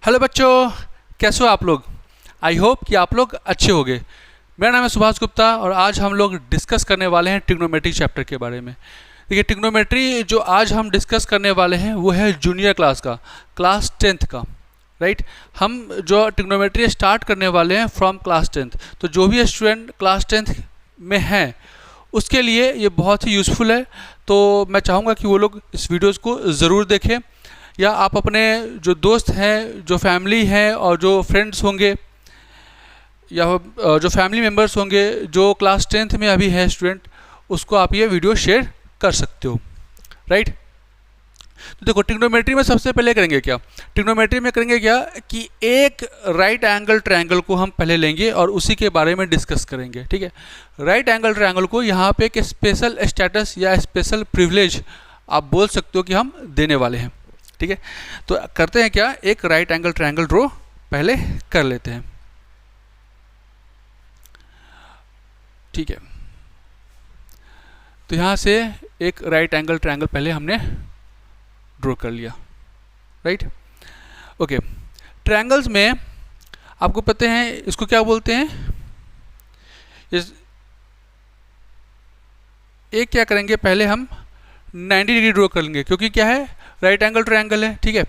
Hello बच्चों, कैसे हो आप लोग। आई होप कि आप लोग अच्छे होंगे। मेरा नाम है सुभाष गुप्ता और आज हम लोग डिस्कस करने वाले हैं ट्रिग्नोमेट्री चैप्टर के बारे में। देखिए, ट्रिग्नोमेट्री जो आज हम डिस्कस करने वाले हैं वो है जूनियर क्लास का, क्लास 10th का। राइट, हम जो ट्रिग्नोमेट्री स्टार्ट करने वाले हैं फ्रॉम क्लास 10th। तो जो भी स्टूडेंट क्लास 10th में हैं उसके लिए ये बहुत ही यूज़फुल है। तो मैं चाहूँगा कि वो लोग इस वीडियोज़ को ज़रूर देखें, या आप अपने जो दोस्त हैं, जो फैमिली हैं और जो फ्रेंड्स होंगे या जो फैमिली मेम्बर्स होंगे जो क्लास 10th में अभी है स्टूडेंट, उसको आप ये वीडियो शेयर कर सकते हो। राइट, तो देखो ट्रिग्नोमेट्री में सबसे पहले करेंगे क्या, ट्रिग्नोमेट्री में करेंगे क्या कि एक राइट एंगल ट्रायंगल को हम पहले लेंगे और उसी के बारे में डिस्कस करेंगे। ठीक है, राइट एंगल ट्रायंगल को यहाँ पे एक स्पेशल स्टेटस या स्पेशल प्रिविलेज आप बोल सकते हो कि हम देने वाले हैं। ठीक है, तो करते हैं क्या, एक राइट एंगल ट्रायंगल ड्रॉ पहले कर लेते हैं। ठीक है, तो यहाँ से एक राइट एंगल ट्रायंगल पहले हमने ड्रॉ कर लिया। Right, okay. ट्रायंगल्स में आपको पता है इसको क्या बोलते हैं, एक क्या करेंगे, पहले हम 90 डिग्री ड्रॉ कर लेंगे क्योंकि क्या है, राइट एंगल ट्रायंगल है। ठीक है,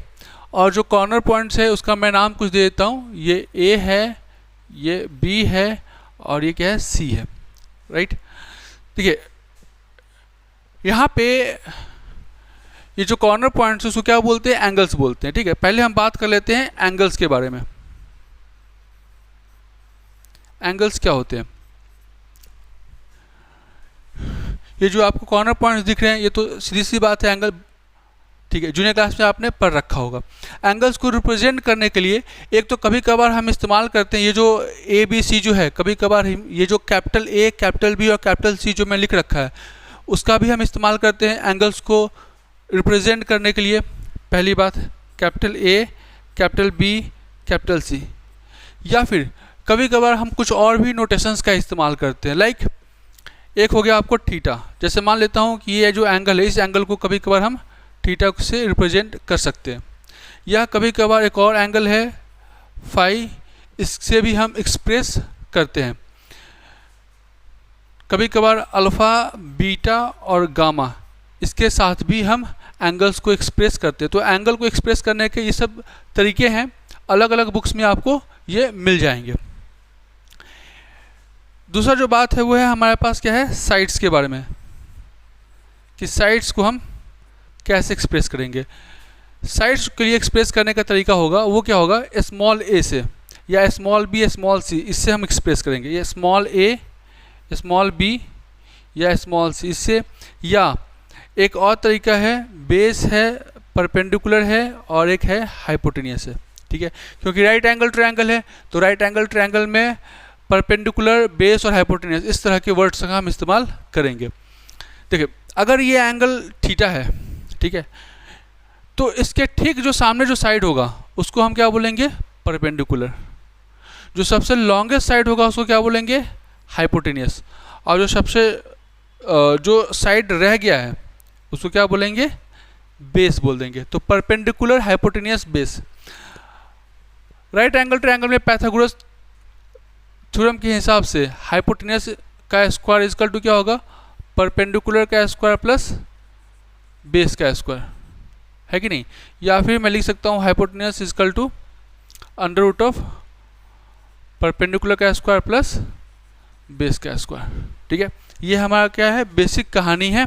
और जो कॉर्नर पॉइंट्स है उसका मैं नाम कुछ दे देता हूँ, ये ए है, ये बी है और ये क्या है, सी है। राइट, देखिए यहाँ पे ये जो कॉर्नर पॉइंट्स है उसको क्या बोलते हैं, एंगल्स बोलते हैं। ठीक है, पहले हम बात कर लेते हैं एंगल्स के बारे में। एंगल्स क्या होते हैं, ये जो आपको कॉर्नर पॉइंट्स दिख रहे हैं ये तो सीधी सी बात है एंगल। ठीक है, जूनियर क्लास में आपने पढ़ रखा होगा। एंगल्स को रिप्रेजेंट करने के लिए एक तो कभी कभार हम इस्तेमाल करते हैं ये जो ए बी सी जो है, कभी कभार ये जो कैपिटल ए, कैपिटल बी और कैपिटल सी जो मैं लिख रखा है उसका भी हम इस्तेमाल करते हैं एंगल्स को रिप्रेजेंट करने के लिए। पहली बात, capital A, capital B, capital C. या फिर कभी कभार हम कुछ और भी नोटेशंस का इस्तेमाल करते हैं। लाइक एक हो गया आपको थीटा, जैसे मान लेता हूँ कि ये जो एंगल है इस एंगल को कभी कभार हम थीटा से रिप्रेजेंट कर सकते हैं। या कभी कभार एक और एंगल है फाई, इससे भी हम एक्सप्रेस करते हैं। कभी कभार अल्फ़ा, बीटा और गामा, इसके साथ भी हम एंगल्स को एक्सप्रेस करते हैं। तो एंगल को एक्सप्रेस करने के ये सब तरीके हैं, अलग अलग बुक्स में आपको ये मिल जाएंगे। दूसरा जो बात है वो है हमारे पास क्या है, साइड्स के बारे में, कि साइड्स को हम कैसे एक्सप्रेस करेंगे। साइड्स के लिए एक्सप्रेस करने का तरीका होगा वो क्या होगा, स्मॉल ए से या स्मॉल बी, स्मॉल सी, इससे हम एक्सप्रेस करेंगे। ये स्मॉल ए, स्मॉल बी या स्मॉल सी, इससे। या एक और तरीका है, बेस है, परपेंडिकुलर है और एक है हाइपोटेनियस है। ठीक है, क्योंकि राइट एंगल ट्रायंगल है तो राइट एंगल ट्रायंगल में परपेंडिकुलर, बेस और हाइपोटेनियस इस तरह के वर्ड्स का हम इस्तेमाल करेंगे। देखिए, अगर ये एंगल थीटा है, ठीक है, तो इसके ठीक जो सामने जो साइड होगा उसको हम क्या बोलेंगे, परपेंडिकुलर। जो सबसे लॉन्गेस्ट साइड होगा उसको क्या बोलेंगे, हाइपोटेनियस। और जो सबसे जो साइड रह गया है उसको क्या बोलेंगे, बेस बोल देंगे। तो perpendicular, hypotenuse, base. Right angle triangle में पाइथागोरस थ्योरम के हिसाब से हाइपोटेनियस का स्क्वायर इक्वल टू क्या होगा, परपेंडिकुलर का स्क्वायर प्लस बेस का स्क्वायर, है कि नहीं। या फिर मैं लिख सकता हूँ hypotenuse equal to under root of perpendicular का स्क्वायर प्लस बेस का स्क्वायर। ठीक है, ये हमारा क्या है, बेसिक कहानी है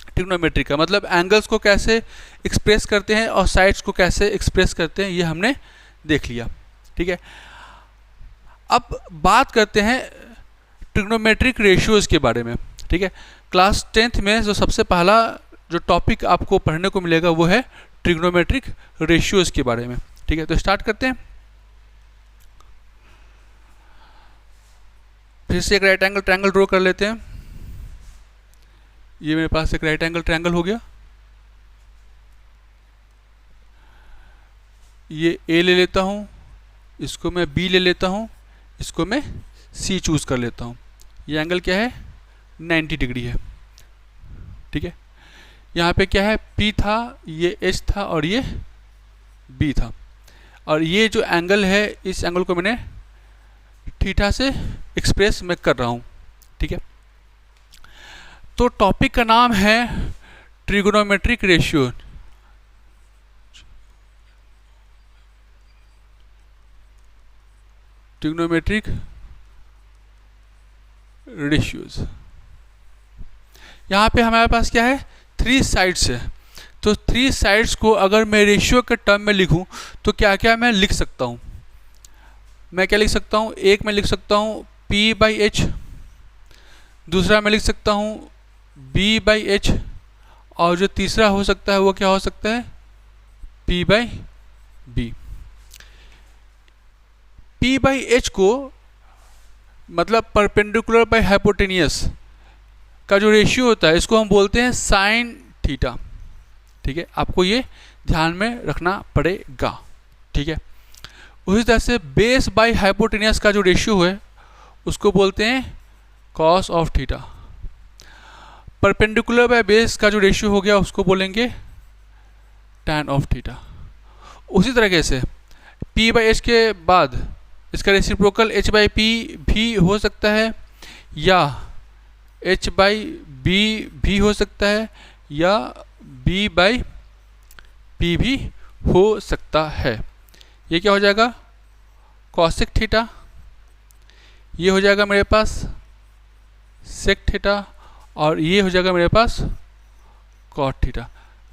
ट्रिग्नोमेट्री का। मतलब एंगल्स को कैसे एक्सप्रेस करते हैं और साइड्स को कैसे एक्सप्रेस करते हैं ये हमने देख लिया। ठीक है, अब बात करते हैं ट्रिग्नोमेट्रिक रेशियोज़ के बारे में। ठीक है, क्लास 10th में जो सबसे पहला जो टॉपिक आपको पढ़ने को मिलेगा वो है ट्रिग्नोमेट्रिक रेशियोज़ के बारे में। ठीक है, तो स्टार्ट करते हैं। फिर से एक राइट एंगल ट्रायंगल ड्रॉ कर लेते हैं। ये मेरे पास एक राइट एंगल ट्रायंगल हो गया। ये ए ले लेता हूँ, इसको मैं बी ले लेता हूँ, इसको मैं सी चूज़ कर लेता हूँ। ये एंगल क्या है, 90 डिग्री है। ठीक है, यहाँ पे क्या है, P था, ये H था और ये B था। और ये जो एंगल है इस एंगल को मैंने थीटा से एक्सप्रेस मैं कर रहा हूँ, ठीक है। तो टॉपिक का नाम है ट्रिगोनोमेट्रिक रेशियो। Trigonometric ratios. यहाँ पे हमारे पास क्या है, 3 साइड्स है। तो 3 साइड्स को अगर मैं रेशियो के टर्म में लिखूं तो क्या क्या मैं लिख सकता हूँ। मैं क्या लिख सकता हूँ, एक मैं लिख सकता हूँ P/H, दूसरा मैं लिख सकता हूँ B/H, और जो तीसरा हो सकता है वो क्या हो सकता है, P/B। P/H को मतलब परपेंडिकुलर बाय हाइपोटेनियस का जो रेशियो होता है इसको हम बोलते हैं साइन थीटा, ठीक है। आपको ये ध्यान में रखना पड़ेगा, ठीक है। उसी तरह से बेस बाय हाइपोटेनियस का जो रेशियो है उसको बोलते हैं cos of theta. Perpendicular by base का जो रेशियो हो गया उसको बोलेंगे टैन ऑफ थीटा। उसी तरीके से P/H के बाद इसका रेसिप्रोकल H/P भी हो सकता है, या H/B भी हो सकता है, या B/P भी हो सकता है। ये क्या हो जाएगा, कॉसेक थीटा। ये हो जाएगा मेरे पास सेक थीटा, और ये हो जाएगा मेरे पास कॉट थीटा।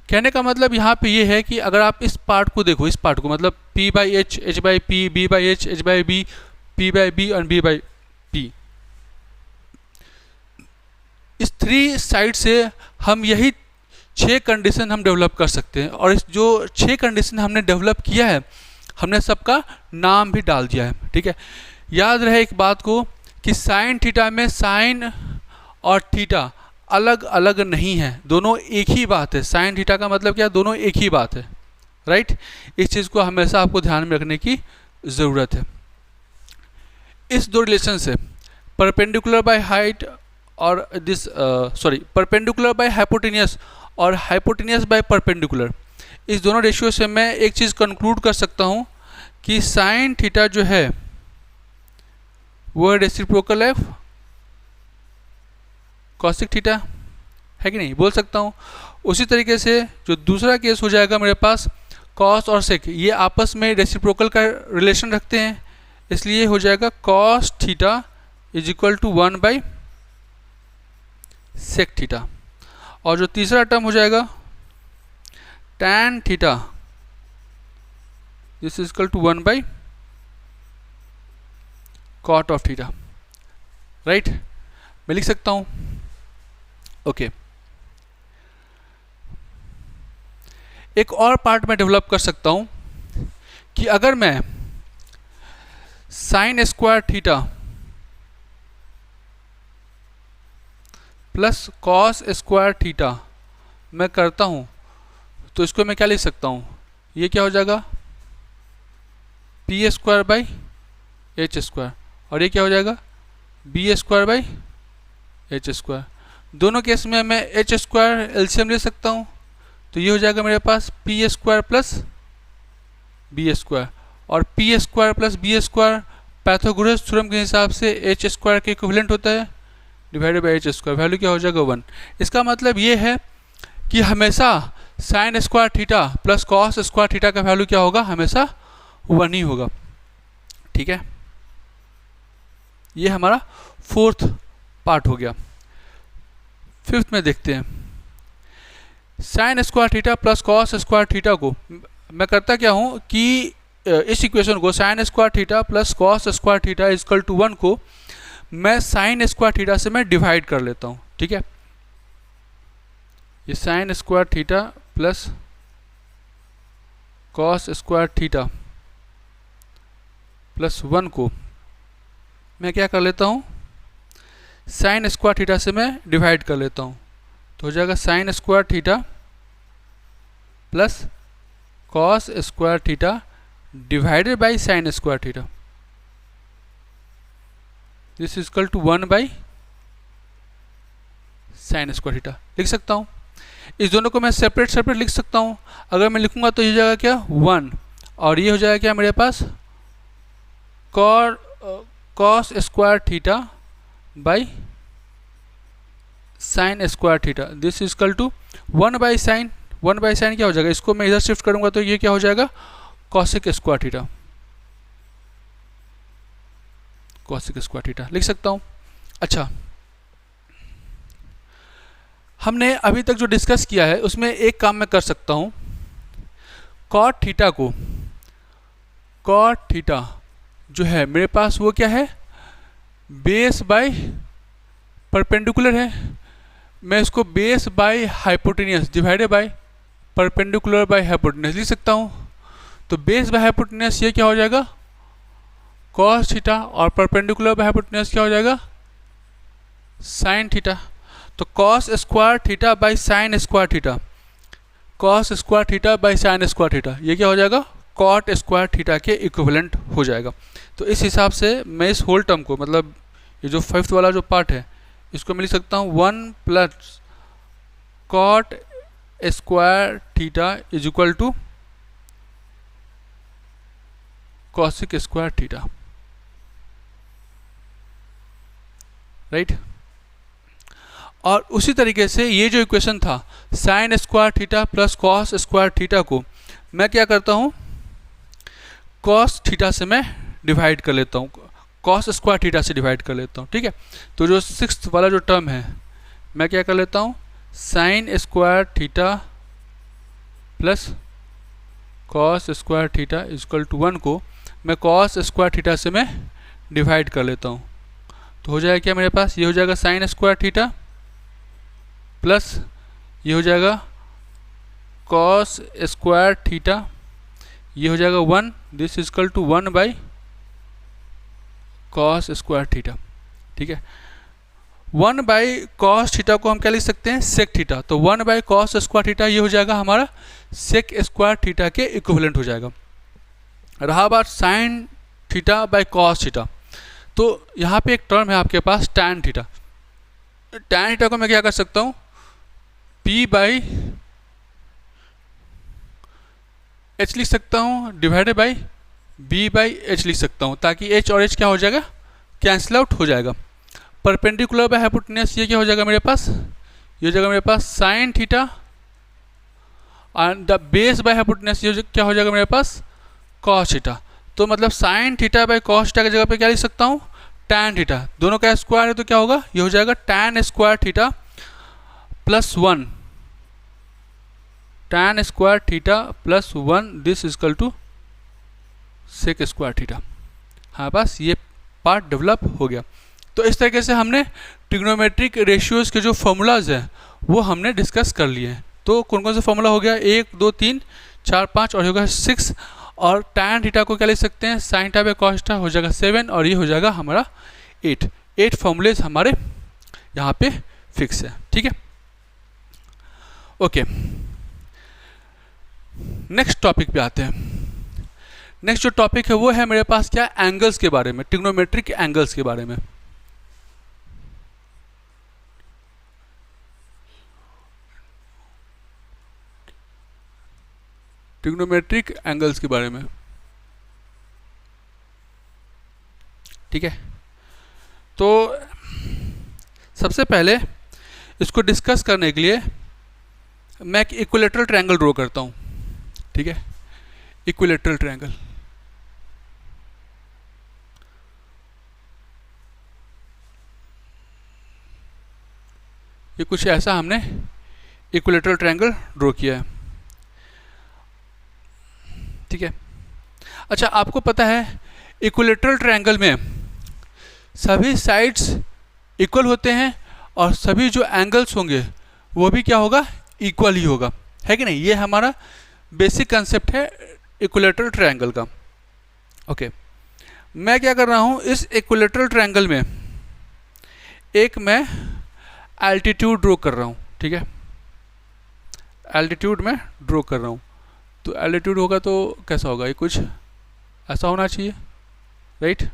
कहने का मतलब यहाँ पे ये है कि अगर आप इस पार्ट को देखो, इस पार्ट को मतलब P/H, H/P, B/H, H/B, P/B और B/P, इस 3 साइड से हम यही 6 कंडीशन हम डेवलप कर सकते हैं। और इस जो 6 कंडीशन हमने डेवलप किया है हमने सबका नाम भी डाल दिया है, ठीक है। याद रहे एक बात को कि साइन थीटा में साइन और थीटा अलग अलग नहीं है, दोनों एक ही बात है। साइन थीटा का मतलब क्या, दोनों एक ही बात है, राइट। इस चीज़ को हमेशा आपको ध्यान में रखने की ज़रूरत है। इस 2 रिलेशन से परपेंडिकुलर बाय हाइट और दिस परपेंडिकुलर बाय हाइपोटेनियस और हाइपोटेनियस बाय परपेंडिकुलर, इस दोनों रेशियो से मैं एक चीज़ कंक्लूड कर सकता हूँ कि साइन थीटा जो है वो रेसिप्रोकल है कॉसिक थीटा, है कि नहीं, बोल सकता हूँ। उसी तरीके से जो दूसरा केस हो जाएगा मेरे पास कॉस और सेक, ये आपस में रेसिप्रोकल का रिलेशन रखते हैं, इसलिए हो जाएगा cos theta is equal to 1/sec theta. और जो तीसरा टर्म हो जाएगा tan theta this is equal to 1/cot of theta, right. मैं लिख सकता हूं, ओके। एक और पार्ट में डेवलप कर सकता हूं कि अगर मैं sign square theta plus cos square theta मैं करता हूं तो इसको मैं क्या लिख सकता हूं, ये क्या हो जाएगा P²/H², और ये क्या हो जाएगा B²/H²। दोनों केस में मैं H² एलसीएम ले सकता हूँ, तो ये हो जाएगा मेरे पास P² + B², और P² + B² पैथागोरस थ्योरम के हिसाब से H² के इक्विवेलेंट होता है डिवाइडेड बाई H², वैल्यू क्या हो जाएगा 1। इसका मतलब ये है कि हमेशा sign square theta plus cos square theta का वैल्यू क्या होगा, हमेशा 1 ही होगा, ठीक है। ये हमारा 4th पार्ट हो गया। 5th में देखते हैं, sine square theta plus cos square theta को मैं करता क्या हूँ कि इस इक्वेशन को sine square theta plus cos square theta equal to 1 को मैं साइन स्क्वायर थीटा से मैं डिवाइड कर लेता हूँ, ठीक है। ये sign square theta plus cos square theta plus 1 को मैं क्या कर लेता हूँ, साइन स्क्वायर थीटा से मैं डिवाइड कर लेता हूँ, तो हो जाएगा sine square theta plus cos square theta divided by sine square theta, this is equal to 1/sin square theta लिख सकता हूँ। इस दोनों को मैं सेपरेट लिख सकता हूँ। अगर मैं लिखूंगा तो ये जाएगा क्या 1, और ये हो जाएगा क्या मेरे पास cos square theta by sine square theta, this is equal to 1/sin। 1/sin क्या हो जाएगा, इसको मैं इधर शिफ्ट करूंगा तो ये क्या हो जाएगा cosec square theta, cosec square theta लिख सकता हूं। अच्छा, हमने अभी तक जो डिस्कस किया है उसमें एक काम मैं कर सकता हूं, कॉट थीटा को, कॉट थीटा जो है मेरे पास वो क्या है बेस बाय परपेंडिकुलर है, मैं इसको base by hypotenuse divided by perpendicular by hypotenuse लिख सकता हूं। तो बेस बाय हाइपोटेनियस ये क्या हो जाएगा कॉस थीटा, और परपेंडिकुलर बाय हाइपोटेनियस क्या हो जाएगा साइन थीटा। तो cos square theta by sine square theta, cos square theta by sine square theta, ये क्या हो जाएगा कॉट स्क्वायर थीटा के इक्विवेलेंट हो जाएगा। तो इस हिसाब से मैं इस होल टर्म को, मतलब ये जो फिफ्थ वाला जो पार्ट है इसको मैं लिख सकता हूँ 1 plus cot square theta is equal to cosec square theta, right. और उसी तरीके से ये जो इक्वेशन था sine square theta plus cos square theta को मैं क्या करता हूँ कॉस थीटा से मैं डिवाइड कर लेता हूँ, कॉस स्क्वायर थीटा से डिवाइड कर लेता हूँ, ठीक है। तो जो सिक्स्थ वाला जो टर्म है मैं क्या कर लेता हूँ sine square theta plus cos square theta equal to 1 को मैं कॉस स्क्वायर थीटा से मैं डिवाइड कर लेता हूँ। तो हो जाएगा क्या मेरे पास, ये हो जाएगा साइन स्क्वायर थीटा प्लस ये हो जाएगा कॉस स्क्वायर थीटा, ये हो जाएगा 1, this is equal to 1 by cos square theta, ठीक है। 1 बाई कॉस थीटा को हम क्या लिख सकते हैं सेक थीटा, तो 1 बाई कॉस स्क्वायर थीटा ये हो जाएगा हमारा सेक स्क्वायर थीटा के इक्विवेलेंट हो जाएगा। रहा बात sine theta by cos theta, तो यहाँ पे एक टर्म है आपके पास टैन थीटा, टैन थीटा को मैं क्या कर सकता हूँ P बाई H लिख सकता हूँ divided by B by H लिख सकता हूँ, ताकि H और H क्या हो जाएगा कैंसिल आउट हो जाएगा। परपेंडिकुलर बाय हाइपोटेन्यूस ये क्या हो जाएगा मेरे पास, ये हो जाएगा मेरे पास sine theta, and the base by hypotenuse ये क्या हो जाएगा मेरे पास कॉस थीटा। तो मतलब sine theta by cos theta की जगह पे क्या लिख सकता हूँ टैन थीटा, दोनों का स्क्वायर है तो क्या होगा ये हो जाएगा tan square theta plus 1, tan square theta plus 1 this is equal to sec square theta. हाँ बस ये पार्ट डेवलप हो गया। तो इस तरीके से हमने ट्रिग्नोमेट्रिक रेशियोज के जो फॉर्मूलाज हैं वो हमने डिस्कस कर लिए हैं। तो कौन कौन सा फॉर्मूला हो गया 1 2 3 4 5 और होगा 6, और टैन थीटा को क्या लिख सकते हैं sine theta by cos theta हो जाएगा 7, और ये हो जाएगा हमारा 8 फॉर्मूलेज हमारे यहाँ पे फिक्स है, ठीक है। ओके, नेक्स्ट टॉपिक पे आते हैं। नेक्स्ट जो टॉपिक है वो है मेरे पास क्या एंगल्स के बारे में, ट्रिग्नोमेट्रिक एंगल्स के बारे में। ट्रिग्नोमेट्रिक एंगल्स के बारे में, ठीक है। तो सबसे पहले इसको डिस्कस करने के लिए मैं एक इक्विलैटरल ट्रायंगल ड्रॉ करता हूं, ठीक है। इक्विलैटरल ट्रायंगल, ये कुछ ऐसा हमने इक्विलैटरल ट्रायंगल ड्रॉ किया है, ठीक है। अच्छा, आपको पता है इक्विलैटरल ट्रायंगल में सभी साइड्स इक्वल होते हैं और सभी जो एंगल्स होंगे वो भी क्या होगा इक्वल ही होगा, है कि नहीं। ये हमारा बेसिक कंसेप्ट है इक्विलैटरल ट्रायंगल का। ओके, मैं क्या कर रहा हूँ इस इक्विलैटरल ट्रायंगल में एक मैं एल्टीट्यूड ड्रॉ कर रहा हूँ, ठीक है। एल्टीट्यूड में ड्रॉ कर रहा हूँ, तो एल्टीट्यूड होगा तो कैसा होगा, ये कुछ ऐसा होना चाहिए, राइट।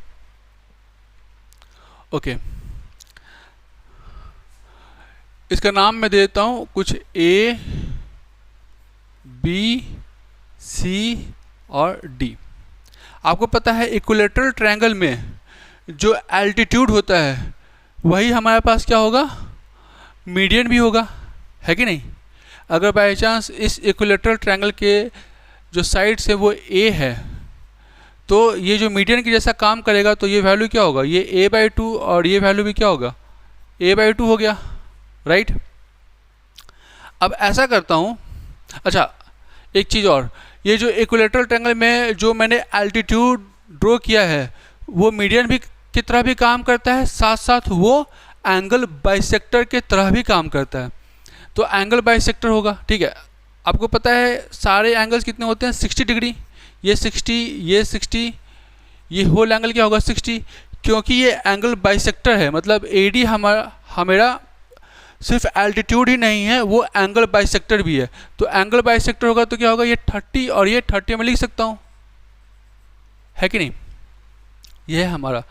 ओके, इसका नाम मैं देता हूँ कुछ A B C और डी। आपको पता है इक्विलेटरल ट्रायंगल में जो एल्टीट्यूड होता है वही हमारे पास क्या होगा, मीडियन भी होगा, है कि नहीं। अगर बाय चांस इस इक्विलेटरल ट्रायंगल के जो साइड्स है वो ए है तो ये जो मीडियन की जैसा काम करेगा, तो ये वैल्यू क्या होगा, ये a/2 और ये वैल्यू भी क्या होगा, a/2 हो गया, राइट। अब ऐसा करता हूँ, अच्छा एक चीज़ और, ये जो इक्विलेटरल ट्रायंगल में जो मैंने एल्टीट्यूड ड्रॉ किया है वो मीडियन भी की तरह भी काम करता है, साथ साथ वो एंगल बाइसेक्टर के तरह भी काम करता है। तो एंगल बाइसेक्टर होगा, ठीक है। आपको पता है सारे एंगल्स कितने होते हैं, 60 डिग्री, ये 60, ये 60, ये होल एंगल क्या होगा 60, क्योंकि ये एंगल बाइसेक्टर है, मतलब AD हमारा सिर्फ एल्टीट्यूड ही नहीं है, वो एंगल बाइसेक्टर भी है। तो एंगल बाइसेक्टर होगा तो क्या होगा, ये 30 और ये 30 में लिख सकता हूँ, है कि नहीं, ये है हमारा।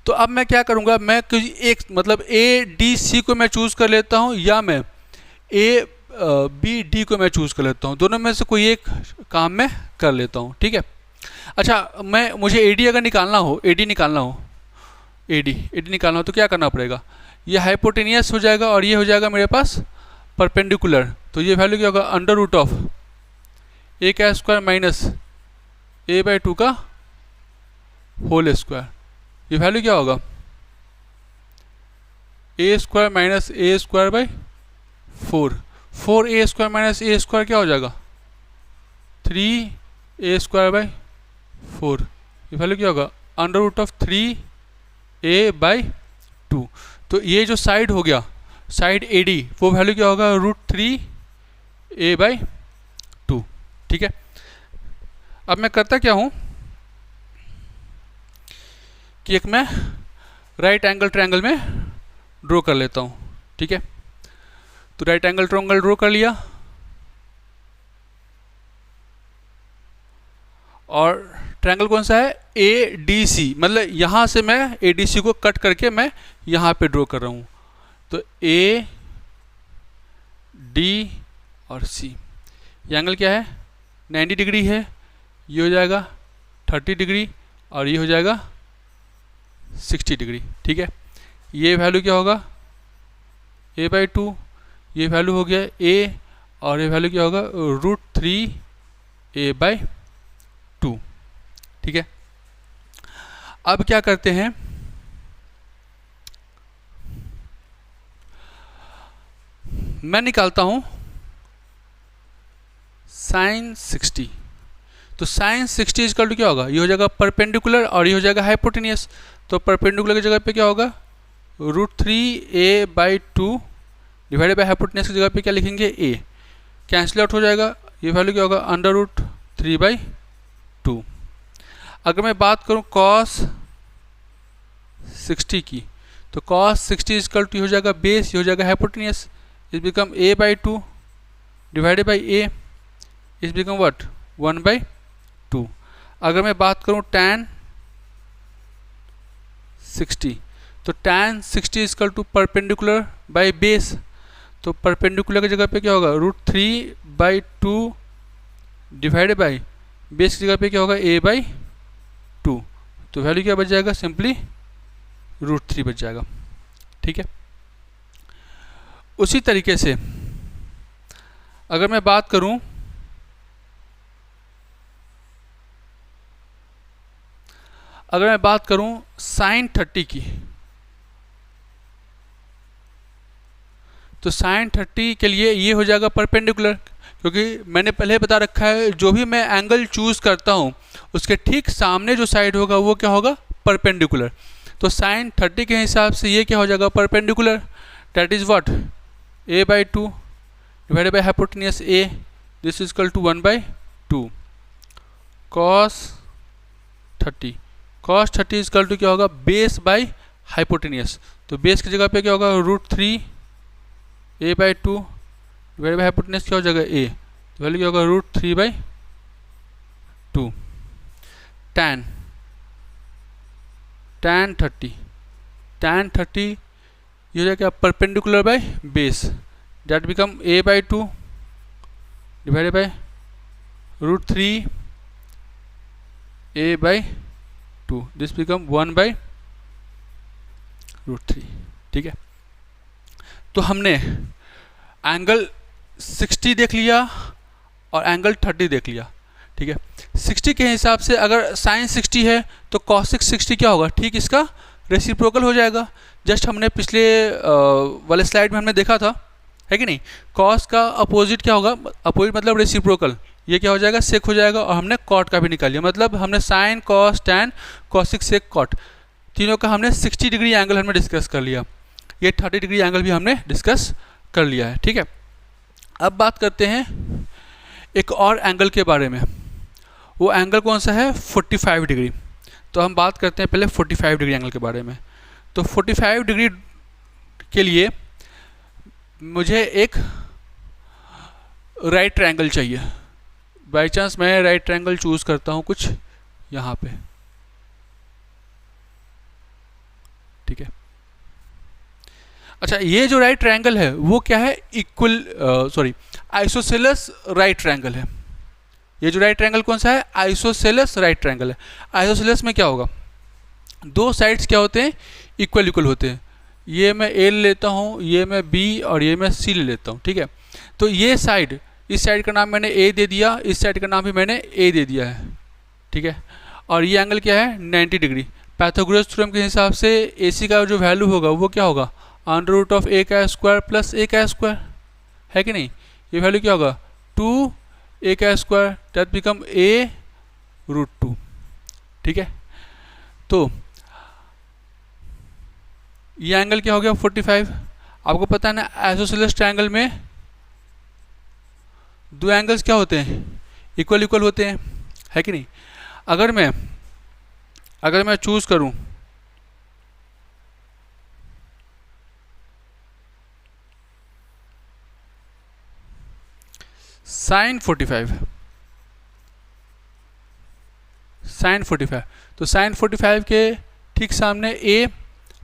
तो अब मैं क्या करूँगा, मैं एक मतलब ADC को मैं चूज़ कर लेता हूँ या मैं ABD को मैं चूज़ कर लेता हूँ, दोनों में से कोई एक काम मैं कर लेता हूँ, ठीक है। अच्छा मुझे AD अगर निकालना हो, AD निकालना हो तो क्या करना पड़ेगा, ये हाइपोटेनियस हो जाएगा और ये हो जाएगा मेरे पास परपेंडिकुलर। तो ये वैल्यू क्या होगा, √ऑफ a² माइनस a/2 का होल स्क्वायर। ये वैल्यू क्या होगा, a² minus a² / 4a² minus a² क्या हो जाएगा, 3a² / 4। ये वैल्यू क्या होगा, √ऑफ 3a/2। तो ये जो साइड हो गया, साइड AD, वो वैल्यू क्या होगा, √3a/2, ठीक है। अब मैं करता क्या हूँ कि एक मैं राइट एंगल ट्रायंगल में ड्रॉ कर लेता हूँ, ठीक है। तो राइट एंगल ट्रायंगल ड्रॉ कर लिया और ट्रायंगल कौन सा है, ADC, मतलब यहाँ से मैं ADC को कट करके मैं यहाँ पे ड्रॉ कर रहा हूँ। तो A, D और C, ये एंगल क्या है, 90 डिग्री है, ये हो जाएगा 30 डिग्री और ये हो जाएगा 60 डिग्री, ठीक है। ये वैल्यू क्या होगा, a/2, ये वैल्यू हो गया A और ये वैल्यू क्या होगा, √3a/2, ठीक है। अब क्या करते हैं, मैं निकालता हूं sin 60। तो sin 60 इक्वल टू क्या होगा, ये हो जाएगा परपेंडिकुलर और ये हो जाएगा हाइपोटेनियस। तो परपेंडिकुलर की जगह पे क्या होगा, √3a/2 डिवाइडेड बाय हाइपोटेनियस की जगह पे क्या लिखेंगे, a, कैंसिल आउट हो जाएगा। ये वैल्यू क्या होगा, √3/2। अगर मैं बात करूं cos 60 की, तो cos 60 इक्वल टू हो जाएगा बेस, ये हो जाएगा hypotenuse, is become a/2 divided by a, is become what, 1/2। अगर मैं बात करूं tan 60, तो tan 60 equal to perpendicular by base, तो परपेंडिकुलर की जगह पे क्या होगा, √3/2 डिवाइडेड बाई बेस की जगह पे क्या होगा, a/2। तो वैल्यू क्या बच जाएगा, सिंपली √3 बच जाएगा, ठीक है। उसी तरीके से अगर मैं बात करूं sin 30 की, तो sin 30 के लिए ये हो जाएगा परपेंडिकुलर, क्योंकि मैंने पहले बता रखा है जो भी मैं एंगल चूज करता हूँ उसके ठीक सामने जो साइड होगा वो क्या होगा, परपेंडिकुलर। तो sin 30 के हिसाब से ये क्या हो जाएगा, perpendicular, that is what, a/2 divided by hypotenuse a, this is equal to 1/2 cos 30। cos 30 is equal to क्या होगा, बेस बाय हाइपोटेनियस। तो बेस की जगह पे क्या होगा, √3a/2 डिवाइडेड बाय हाइपोटेनियस क्या हो जाएगा, a, तो वैल्यू क्या होगा, √3/2 tan 30 ये हो जाएगा perpendicular by base, that become a/2 divided bye √3 a by 2, this become 1 by √3। ठीक है, तो हमने एंगल 60 देख लिया और एंगल 30 देख लिया। ठीक है, 60 के हिसाब से अगर साइन 60 है तो कॉसिक 60 क्या होगा, ठीक इसका रेसिप्रोकल हो जाएगा। जस्ट हमने पिछले वाले स्लाइड में हमने देखा था, है कि नहीं, कॉस का अपोजिट क्या होगा, अपोजिट मतलब रेसिप्रोकल, ये क्या हो जाएगा, सेक हो जाएगा। और हमने कॉट का भी निकाल लिया, मतलब हमने sine cos tan cosec sec cot तीनों का हमने 60 डिग्री एंगल हमने डिस्कस कर लिया। ये 30 डिग्री एंगल भी हमने डिस्कस कर लिया है। ठीक है, अब बात करते हैं एक और एंगल के बारे में। वो एंगल कौन सा है, 45 डिग्री। तो हम बात करते हैं पहले 45 डिग्री एंगल के बारे में। तो 45 डिग्री के लिए मुझे एक राइट ट्रायंगल चाहिए। बाय चांस मैं राइट ट्रायंगल चूज करता हूँ कुछ यहाँ पे। ठीक है, अच्छा, ये जो राइट ट्रायंगल है वो क्या है, आइसोसेलेस राइट ट्रायंगल है। ये जो राइट ट्रायंगल कौन सा है, आइसोसेलेस राइट ट्रायंगल है। आइसोसेलेस में क्या होगा, दो साइड्स क्या होते हैं, इक्वल इक्वल होते हैं। ये मैं ए ले लेता हूँ, ये मैं बी और ये मैं सी ले लेता हूँ। ठीक है, तो ये साइड, इस साइड का नाम मैंने ए दे दिया, इस साइड का नाम भी मैंने ए दे दिया है। ठीक है, और ये एंगल क्या है, 90 डिग्री। पाइथागोरस थ्योरम के हिसाब से ए सी का जो वैल्यू होगा वो क्या होगा, √a का स्क्वायर प्लस a का स्क्वायर, है कि नहीं। ये वैल्यू क्या होगा, 2a का स्क्वायर, दैट बिकम a√2। ठीक है, तो ये एंगल क्या हो गया, 45। आपको पता है ना, आइसोसेलेस ट्रायंगल में दो एंगल्स क्या होते हैं, इक्वल इक्वल होते हैं, है कि नहीं। अगर मैं चूज करूं साइन 45, तो साइन 45 के ठीक सामने a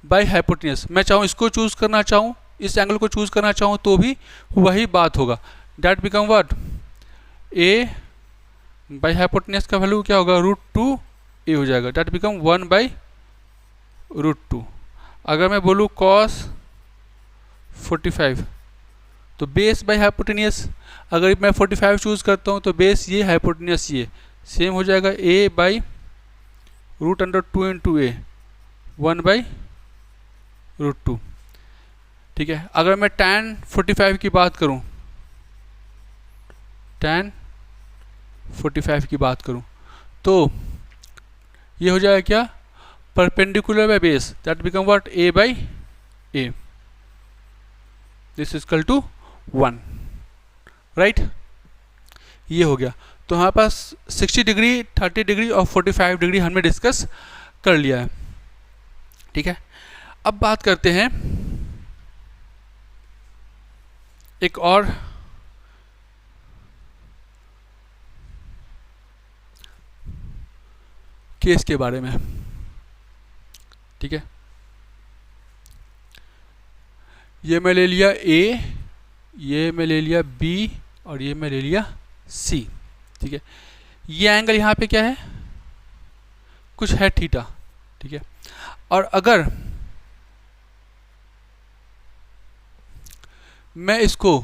बाई हाइपोटेन्यूस, मैं चाहूँ इसको चूज करना चाहूँ, इस एंगल को चूज करना चाहूँ तो भी वही बात होगा। That become what, a by hypotenuse का वैल्यू क्या होगा, √2a हो जाएगा। That become 1 by √2। अगर मैं बोलूँ कॉस 45, तो बेस बाई हाइपोटेन्यूस, अगर मैं 45 चूज करता हूँ तो बेस ये, हाइपोटेन्यूस ये, सेम हो जाएगा a by √2 into A, 1 by √2। ठीक है, अगर मैं tan 45 की बात करूं, tan 45 की बात करूं तो ये हो जाएगा क्या, perpendicular by base, that become what, a by a, this is equal to 1। Right, ये हो गया। तो हमारे पास 60 डिग्री, 30 डिग्री और 45 डिग्री हमने डिस्कस कर लिया है। ठीक है, अब बात करते हैं एक और केस के बारे में। ठीक है, ये मैं ले लिया A, ये मैं ले लिया B और ये मैं ले लिया C। ठीक है, ये एंगल यहाँ पे क्या है, कुछ है थीटा। ठीक है, और अगर मैं इसको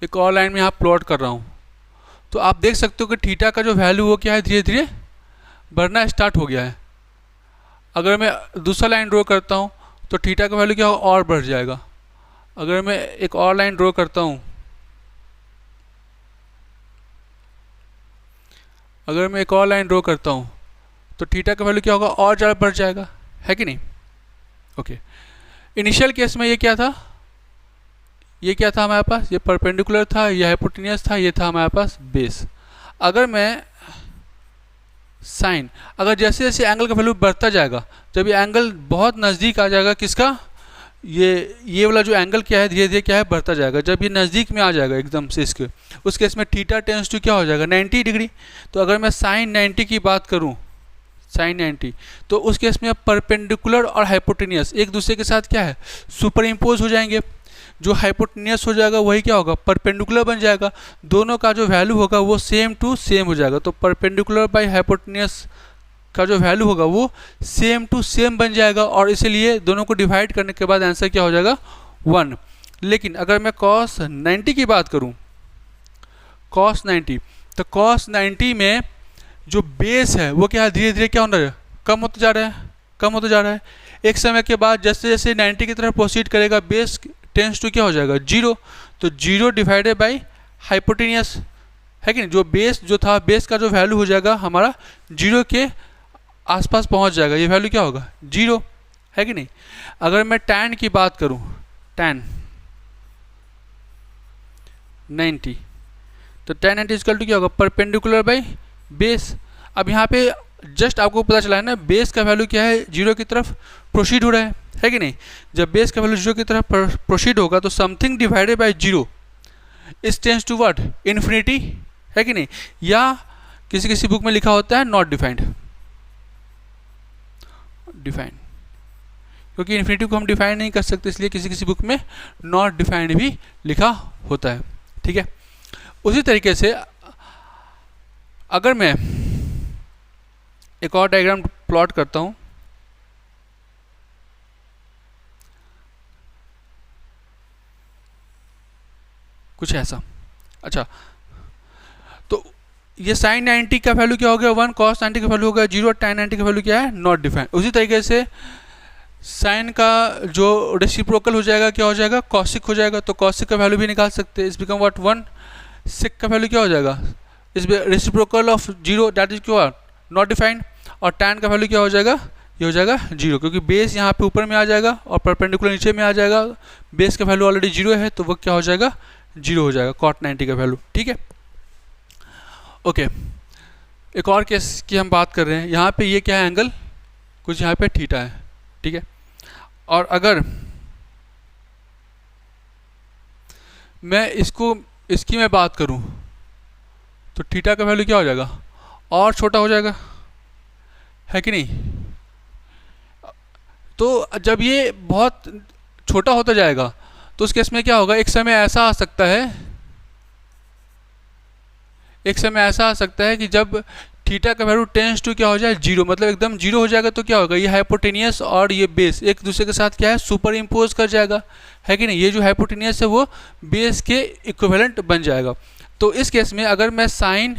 एक और लाइन में यहाँ प्लॉट कर रहा हूँ तो आप देख सकते हो कि थीटा का जो वैल्यू वो क्या है, धीरे धीरे बढ़ना स्टार्ट हो गया है। अगर मैं दूसरा लाइन ड्रॉ करता हूँ तो थीटा का वैल्यू क्या होगा, और बढ़ जाएगा। अगर मैं एक और लाइन ड्रॉ करता हूँ, तो थीटा का वैल्यू क्या होगा, और ज़्यादा बढ़ जाएगा, है कि नहीं। ओके, इनिशियल केस में ये क्या था, हमारे पास ये परपेंडिकुलर था, ये हाइपोटेन्यूस था, ये था हमारे पास बेस। अगर मैं साइन, अगर जैसे जैसे एंगल का वैल्यू बढ़ता जाएगा, जब ये एंगल बहुत नज़दीक आ जाएगा किसका, ये वाला जो एंगल क्या है, धीरे धीरे क्या है, बढ़ता जाएगा। जब ये नज़दीक में आ जाएगा एकदम से इसके, उस केस में थीटा टेंस टू क्या हो जाएगा, 90 डिग्री। तो अगर मैं साइन 90 की बात करूं, साइन 90, तो उस केस में परपेंडिकुलर और हाइपोटेन्यूस एक दूसरे के साथ क्या है, सुपर इम्पोज हो जाएंगे। जो हाइपोटेनियस हो जाएगा वही क्या होगा, परपेंडिकुलर बन जाएगा। दोनों का जो वैल्यू होगा वो सेम टू सेम हो जाएगा। तो परपेंडिकुलर बाई हाइपोटेनियस का जो वैल्यू होगा वो सेम टू सेम बन जाएगा, और इसीलिए दोनों को डिवाइड करने के बाद आंसर क्या हो जाएगा, 1। लेकिन अगर मैं cos 90 की बात करूं, cos 90, तो cos 90 में जो बेस है वो क्या है, धीरे धीरे क्या हो रहा है, कम होता जा रहा है, कम होता जा रहा है। एक समय के बाद जैसे जैसे 90 की तरफ प्रोसीड करेगा, बेस टेंस टू क्या हो जाएगा, 0। तो 0 डिवाइडेड बाई हाइपोटेनियस है कि नहीं, जो बेस जो था, बेस का जो वैल्यू हो जाएगा हमारा 0 के आसपास पहुंच जाएगा, ये वैल्यू क्या होगा, 0 है कि नहीं। अगर मैं tan की बात करूं, tan 90, तो tan 90 इक्वल टू क्या होगा, परपेंडिकुलर बाई बेस। अब यहाँ पे जस्ट आपको पता चला है ना, बेस का वैल्यू क्या है, 0 की तरफ प्रोसीड हो रहा है कि नहीं। जब बेस का वैल्यू 0 की तरफ प्रोसीड होगा तो something divided by 0 is tends to what, infinity है कि नहीं, या किसी किसी बुक में लिखा होता है नॉट डिफाइंड, डिफाइंड, क्योंकि इन्फिनिटी को हम डिफाइन नहीं कर सकते, इसलिए किसी किसी बुक में नॉट डिफाइंड भी लिखा होता है, ठीक है। उसी तरीके से अगर मैं एक और डायग्राम प्लॉट करता हूं, कुछ ऐसा, अच्छा, तो ये sin 90 का वैल्यू क्या हो गया 1, cos 90 का वैल्यू हो गया 0, और tan 90 का वैल्यू क्या है, नॉट डिफाइंड। उसी तरीके से साइन का जो रेसिप्रोकल हो जाएगा क्या हो जाएगा, कॉसिक हो जाएगा। तो कॉसिक का वैल्यू भी निकाल सकते हैं, इस बिकम व्हाट 1। सिक का वैल्यू क्या हो जाएगा, इस रेसिप्रोकल ऑफ 0 दैट इज क्या, नॉट डिफाइंड। और tan का वैल्यू क्या हो जाएगा, ये हो जाएगा 0, क्योंकि बेस यहाँ पे ऊपर में आ जाएगा और परपेंडिकुलर नीचे में आ जाएगा। बेस का वैल्यू ऑलरेडी 0 है तो वो क्या हो जाएगा, 0 हो जाएगा, cot 90 का वैल्यू, ठीक है। ओके, एक और केस की हम बात कर रहे हैं। यहाँ पे ये क्या है, एंगल कुछ यहाँ पे थीटा है, ठीक है। और अगर मैं इसकी मैं बात करूं तो थीटा का वैल्यू क्या हो जाएगा, और छोटा हो जाएगा, है कि नहीं। तो जब ये बहुत छोटा होता जाएगा तो उस केस में क्या होगा, एक समय ऐसा आ सकता है, एक समय ऐसा आ सकता है कि जब थीटा का वैल्यू टेंस टू क्या हो जाए 0, मतलब एकदम 0 हो जाएगा, तो क्या होगा, ये हाइपोटेनियस और ये बेस एक दूसरे के साथ क्या है, सुपर इम्पोज कर जाएगा, है कि नहीं। ये जो हाइपोटेनियस है वो बेस के इक्विवेलेंट बन जाएगा। तो इस केस में अगर मैं साइन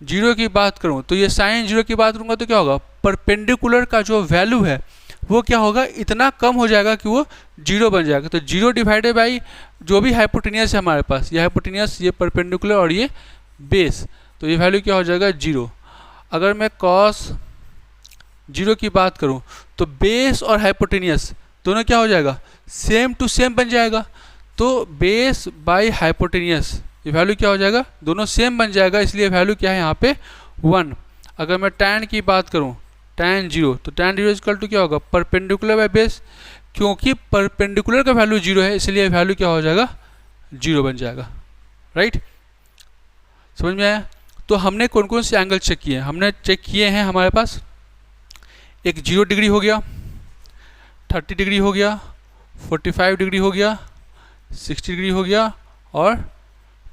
0 की बात करूं, तो ये साइन 0 की बात करूंगा तो क्या होगा, परपेंडिकुलर का जो वैल्यू है वो क्या होगा, इतना कम हो जाएगा कि वो 0 बन जाएगा। तो 0 डिवाइडेड बाई जो भी हाइपोटेनियस है हमारे पास, ये हाइपोटेनियस, ये परपेंडिकुलर और ये बेस, तो ये वैल्यू क्या हो जाएगा, 0। अगर मैं cos 0 की बात करूं तो बेस और हाइपोटेनियस दोनों क्या हो जाएगा, सेम टू सेम बन जाएगा। तो बेस बाई हाइपोटेनियस ये वैल्यू क्या हो जाएगा, दोनों सेम बन जाएगा, इसलिए वैल्यू क्या है यहाँ पे 1। अगर मैं tan की बात करूं, tan 0, तो tan 0 इक्वल टू क्या होगा, परपेंडिकुलर बाई बेस, क्योंकि परपेंडिकुलर का वैल्यू 0 है इसलिए वैल्यू क्या हो जाएगा, 0 बन जाएगा, राइट। समझ में आया। तो हमने कौन कौन से एंगल चेक किए हैं, हमने चेक किए हैं, हमारे पास एक 0 डिग्री हो गया, 30 डिग्री हो गया, 45 डिग्री हो गया, 60 डिग्री हो गया और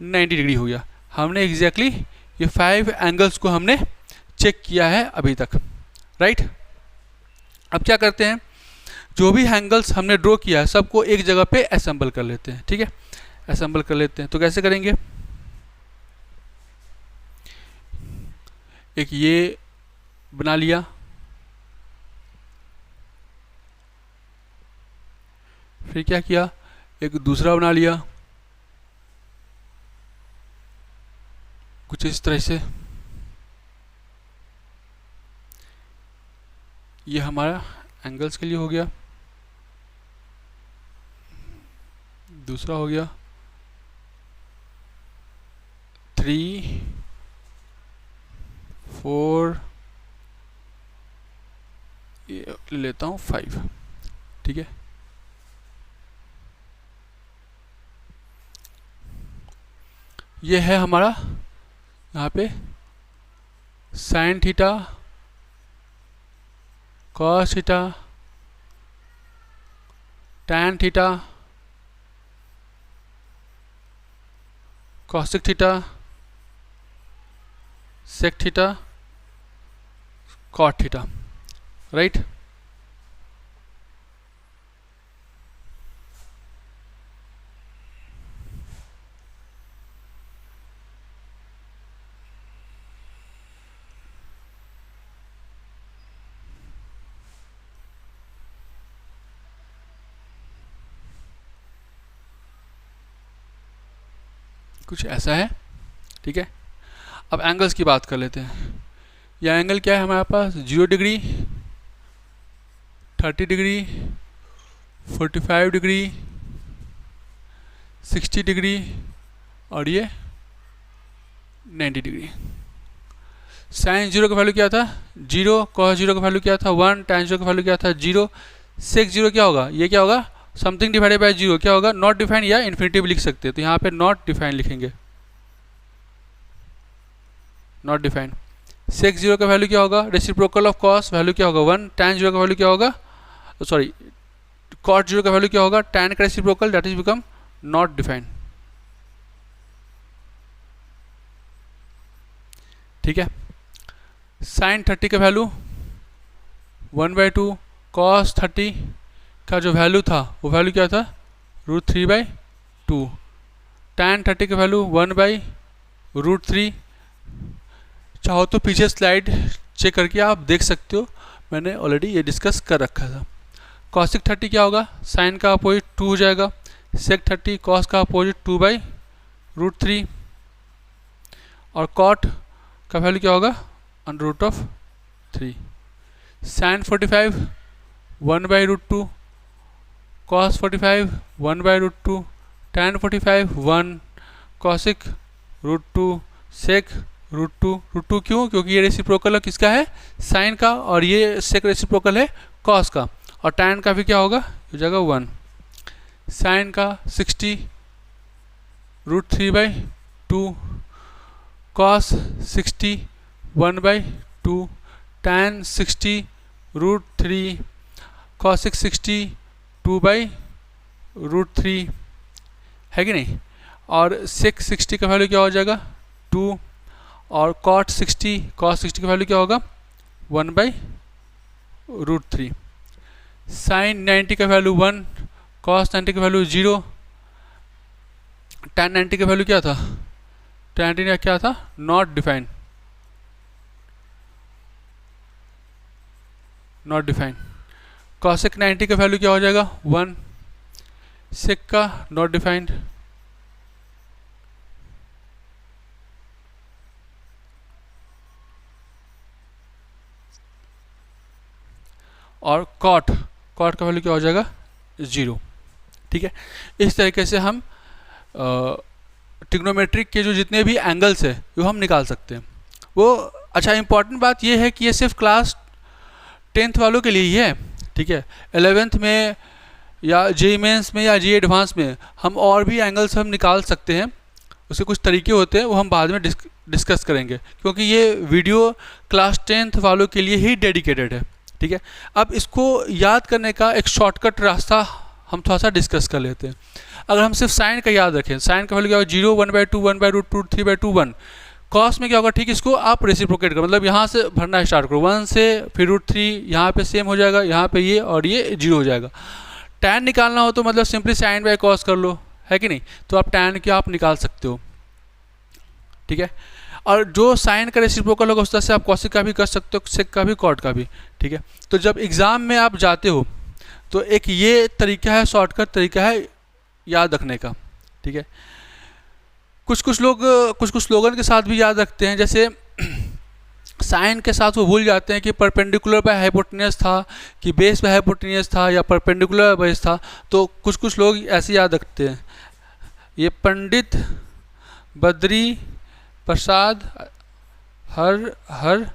90 डिग्री हो गया। हमने एग्जैक्टली ये 5 एंगल्स को हमने चेक किया है अभी तक, राइट। अब क्या करते हैं, जो भी एंगल्स हमने ड्रॉ किया है सबको एक जगह पे असेंबल कर लेते हैं, ठीक है। असेंबल कर लेते हैं, तो कैसे करेंगे, एक ये बना लिया, फिर क्या किया, एक दूसरा बना लिया कुछ इस तरह से, ये हमारा एंगल्स के लिए हो गया, दूसरा हो गया 3, 4, ये लेता हूँ 5, ठीक है। ये है हमारा यहाँ पे sine theta, cos theta, tan theta cosec theta, sec theta, cot theta, right. कुछ ऐसा है, ठीक है। अब एंगल्स की बात कर लेते हैं। यह एंगल क्या है हमारे पास, 0 डिग्री, 30 डिग्री, 45 डिग्री, 60 डिग्री और ये 90 डिग्री। साइन 0 का वैल्यू क्या था 0, कॉस 0 का वैल्यू क्या था 1, tan 0 का वैल्यू क्या था 0, सेक 0 क्या होगा, ये क्या होगा समथिंग डिवाइडेड बाय 0, क्या होगा नॉट डिफाइन या इन्फिनिटी भी लिख सकते हैं, तो यहाँ पे नॉट डिफाइन लिखेंगे, नॉट डिफाइन। सेक 0 का वैल्यू क्या होगा, रेसिप्रोकल ऑफ कॉस वैल्यू क्या होगा 1, tan 0 का वैल्यू क्या होगा, सॉरी कॉट 0 का वैल्यू क्या होगा, tan का reciprocal, that is become not define, ठीक है। साइन 30 का वैल्यू 1/2, कॉस 30 का जो वैल्यू था वो वैल्यू क्या था √3/2, tan 30 का वैल्यू 1/√3। चाहो तो पीछे स्लाइड चेक करके आप देख सकते हो, मैंने ऑलरेडी ये डिस्कस कर रखा था। कॉसिक 30 क्या होगा, साइन का अपोजिट 2 हो जाएगा, सेक 30 कॉस का अपोजिट 2/√3 और कॉट का वैल्यू क्या होगा √3। साइन 45 1/√2, कॉस 45 1/√2, tan 45 1, कॉसिक √2, सेक √2 क्यों, क्योंकि ये रेसिप्रोकल किसका है साइन का और ये सेक रेसिप्रोकल है कॉस का, और tan का भी क्या होगा हो जाएगा 1। साइन का 60 √3/2, कॉस 60 1/2, tan 60 √3, कॉसिक 60 2/√3 है कि नहीं, और सेक 60 का वैल्यू क्या हो जाएगा 2, और कॉट 60 कॉस 60 का वैल्यू क्या होगा 1/√3। साइन 90 का वैल्यू 1, कॉस 90 का वैल्यू 0, tan 90 का वैल्यू क्या था, tan 90 क्या था not define, not define. Cosec 90 का वैल्यू क्या हो जाएगा 1, सेक का नॉट डिफाइंड, और कॉट का वैल्यू क्या हो जाएगा 0, ठीक है। इस तरीके से हम ट्रिग्नोमेट्रिक के जो जितने भी एंगल्स है वो हम निकाल सकते हैं। वो अच्छा इंपॉर्टेंट बात ये है कि ये सिर्फ क्लास 10th वालों के लिए ही है, ठीक है। 11th में या जेईई मेंस में या जेईई एडवांस में हम और भी एंगल्स हम निकाल सकते हैं, उसके कुछ तरीके होते हैं वो हम बाद में डिस्कस करेंगे, क्योंकि ये वीडियो क्लास 10th वालों के लिए ही डेडिकेटेड है, ठीक है। अब इसको याद करने का एक शॉर्टकट रास्ता हम थोड़ा सा डिस्कस कर लेते हैं। अगर हम सिर्फ साइन का याद रखें, साइन का वैल्यू क्या होगा 0, 1/2, 1/√2, 3/2, 1। कॉस में क्या होगा, ठीक, इसको आप रेसिप्रोकेट करो, मतलब यहाँ से भरना स्टार्ट करो 1 से, फिर √3, यहाँ पे सेम हो जाएगा, यहाँ पे ये और ये 0 हो जाएगा। tan निकालना हो तो मतलब सिंपली साइन बाय कॉस कर लो, है कि नहीं, तो आप tan क्या आप निकाल सकते हो, ठीक है। और जो साइन का रेसिप्रोकल होगा उस तरह से आप कॉसिक का भी कर सकते हो, सेक का भी, कॉट का भी, ठीक है। तो जब एग्ज़ाम में आप जाते हो तो एक ये तरीका है, शॉर्टकट तरीका है याद रखने का, ठीक है। कुछ लोग कुछ स्लोगन के साथ भी याद रखते हैं, जैसे साइन के साथ वो भूल जाते हैं कि परपेंडिकुलर बाय हाइपोटेन्यूस था कि बेस बाय हाइपोटेन्यूस था या परपेंडिकुलर बेस था, तो कुछ लोग ऐसे याद रखते हैं। ये पंडित बद्री प्रसाद हर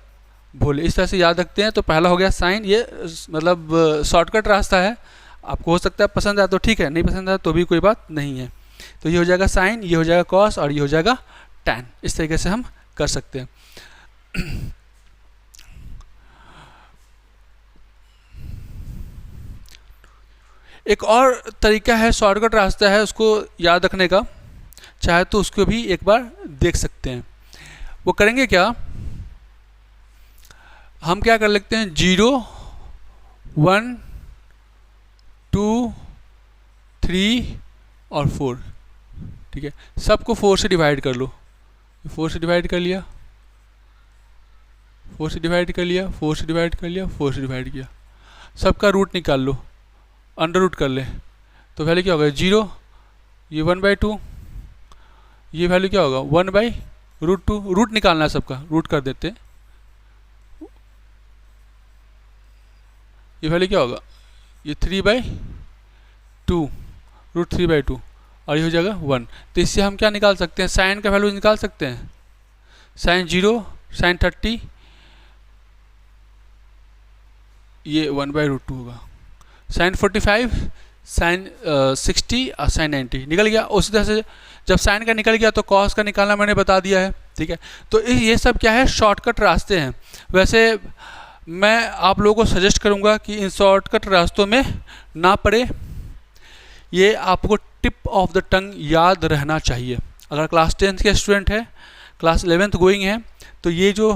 भोले, इस तरह से याद रखते हैं। तो पहला हो गया साइन, ये मतलब शॉर्टकट रास्ता है, आपको हो सकता है पसंद आए तो ठीक है, नहीं पसंद आए तो भी कोई बात नहीं है। तो ये हो जाएगा साइन, ये हो जाएगा कॉस और ये हो जाएगा टैन, इस तरीके से हम कर सकते हैं। एक और तरीका है, शॉर्टकट रास्ता है उसको याद रखने का, चाहे तो उसको भी एक बार देख सकते हैं। वो करेंगे क्या, हम क्या कर लेते हैं 0 1 2 3 और 4, ठीक है। सबको 4 से डिवाइड कर लो, 4 से डिवाइड कर लिया, 4 से डिवाइड कर लिया, 4 से डिवाइड कर लिया, 4 से डिवाइड किया, सबका रूट निकाल लो, अंडर रूट कर ले, तो वैल्यू क्या होगा 0, ये 1/2, ये वैल्यू क्या होगा 1/√2, रूट निकालना है सबका, रूट कर देते, ये वैल्यू क्या होगा, ये 3/2, √3/2, और ये हो जाएगा 1। तो इससे हम क्या निकाल सकते हैं, साइन का वैल्यू निकाल सकते हैं, साइन 0, साइन 30, ये 1/√2 होगा, साइन 45, साइन 60 और साइन 90 निकल गया। उसी तरह से जब साइन का निकल गया तो कॉस का निकालना मैंने बता दिया है, ठीक है। तो ये सब क्या है, शॉर्टकट रास्ते हैं। वैसे मैं आप लोगों को सजेस्ट करूंगा कि इन शॉर्टकट रास्तों में ना पड़े, ये आपको टिप ऑफ द टंग याद रहना चाहिए। अगर क्लास 10th के स्टूडेंट है, क्लास 11th गोइंग है, तो ये जो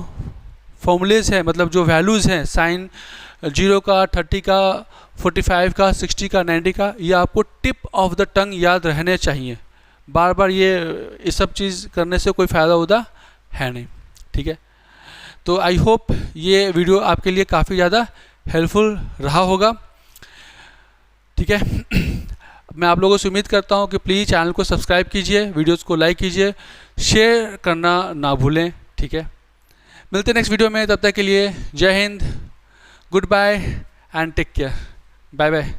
फॉर्मूलेज है, मतलब जो वैल्यूज़ हैं साइन 0 का, 30 का, 45 का, 60 का, 90 का, ये आपको टिप ऑफ द टंग याद रहने चाहिए। बार बार ये सब चीज़ करने से कोई फ़ायदा होता है नहीं, ठीक है। तो आई होप ये वीडियो आपके लिए काफ़ी ज़्यादा हेल्पफुल रहा होगा, ठीक है। मैं आप लोगों से उम्मीद करता हूँ कि प्लीज़ चैनल को सब्सक्राइब कीजिए, वीडियोज़ को लाइक कीजिए, शेयर करना ना भूलें, ठीक है। मिलते हैं नेक्स्ट वीडियो में, तब तक के लिए जय हिंद, goodbye and take care, bye bye.